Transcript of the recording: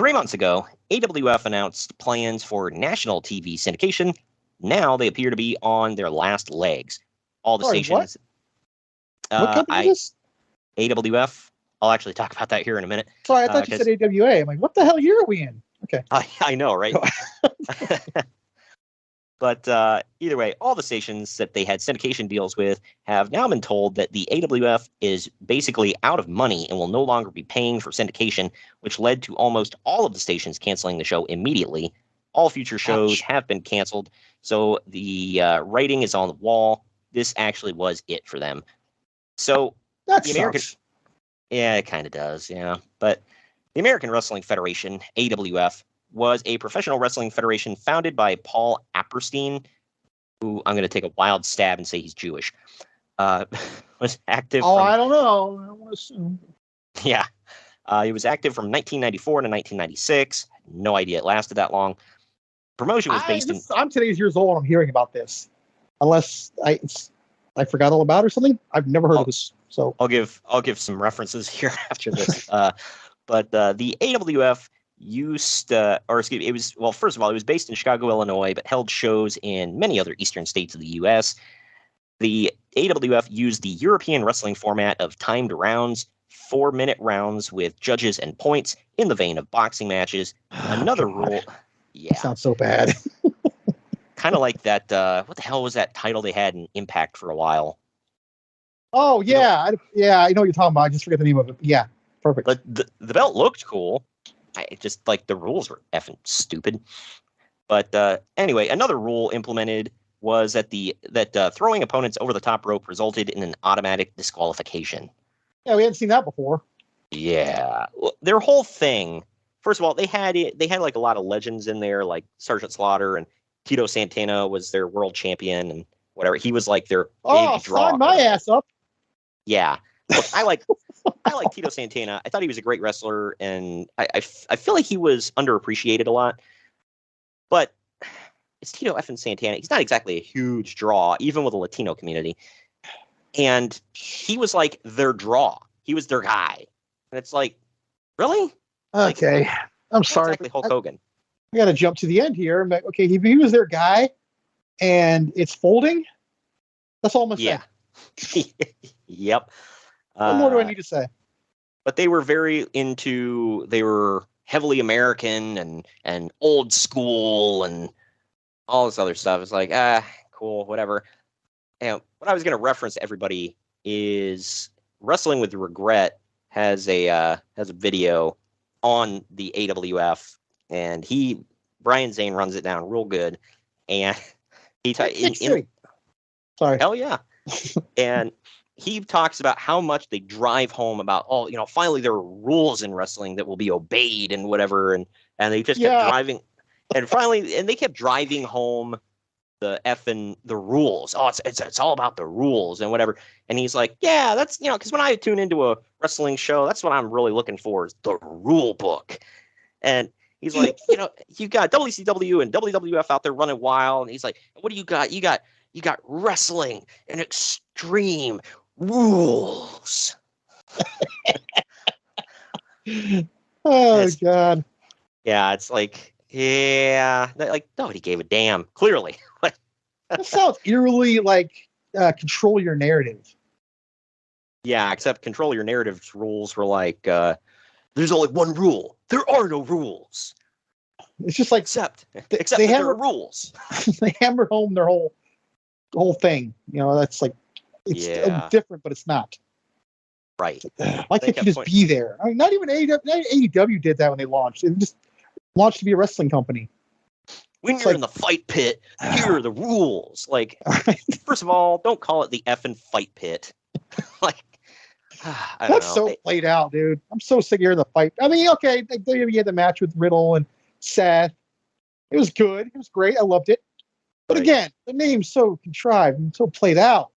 3 months ago, AWF announced plans for national TV syndication. Now they appear to be on their last legs. All the stations. What company is this? AWF. I'll actually talk about that here in a minute. Sorry, I thought you said AWA. I'm like, what the hell year are we in? Okay. I know, right? But either way, all the stations that they had syndication deals with have now been told that the AWF is basically out of money and will no longer be paying for syndication, which led to almost all of the stations canceling the show immediately. All future shows have been canceled, so the writing is on the wall. This actually was it for them. So that the American, sucks. Yeah, it kind of does, yeah. But the American Wrestling Federation, AWF, was a professional wrestling federation founded by Paul Apperstein, who I'm going to take a wild stab and say he's Jewish. Was active. I don't know. I want to assume. Yeah. He was active from 1994 to 1996. No idea it lasted that long. Promotion was based in... I'm today's years old and I'm hearing about this. Unless I forgot all about it or something. I've never heard of this. So I'll give some references here after this. But the AWF used, it was, well, first of all, it was based in Chicago, Illinois, but held shows in many other eastern states of the U.S. The AWF used the European wrestling format of timed rounds, 4-minute rounds with judges and points in the vein of boxing matches. Another rule. Yeah. Sounds so bad. Kind of like that, what the hell was that title they had in Impact for a while? Oh, yeah. I know what you're talking about. I just forget the name of it. Yeah, perfect. But the belt looked cool. I just, like, the rules were effing stupid. But anyway, another rule implemented was that throwing opponents over the top rope resulted in an automatic disqualification. Yeah, we hadn't seen that before. Yeah. Their whole thing, first of all, they had like a lot of legends in there, like Sergeant Slaughter, and Tito Santana was their world champion and whatever. He was like their big draw. Sign my ass up. Yeah. Look, I like Tito Santana. I thought he was a great wrestler, and I feel like he was underappreciated a lot. But it's Tito effing Santana. He's not exactly a huge draw, even with the Latino community. And he was like their draw. He was their guy. And it's like, really? Okay. I'm sorry. Exactly Hulk Hogan. I got to jump to the end here. But, okay, he was their guy, and it's folding. That's all I'm going to say. Yep. What more do I need to say? But they were they were heavily American and old school and all this other stuff. It's like, cool, whatever. And what I was going to reference to everybody is Wrestling with Regret has a video on the AWF, and Brian Zane runs it down real good, and sorry, hell yeah, and he talks about how much they drive home about, finally there are rules in wrestling that will be obeyed and whatever, and they just kept driving, and they kept driving home the rules. Oh, it's all about the rules and whatever. And he's like, yeah, that's, because when I tune into a wrestling show, that's what I'm really looking for is the rule book. And he's like, you got WCW and WWF out there running wild. And he's like, what do you got? You got wrestling and extreme rules. God. Yeah, it's like, like nobody gave a damn, clearly. That sounds eerily like Control Your Narrative. Yeah, except Control Your Narrative's rules were like, there's only one rule. There are no rules. It's just like except there are rules. They hammer home their whole thing. That's like it's different, but it's not. Right. Why can't you just be there? I mean, not even AEW did that when they launched. It just launched to be a wrestling company. When you're in the fight pit, here are the rules. Like, first of all, don't call it the effing fight pit. Like, that's so played out, dude. I'm so sick of hearing the fight. I mean, okay, they had the match with Riddle and Seth. It was good. It was great. I loved it. But again, the name's so contrived and so played out.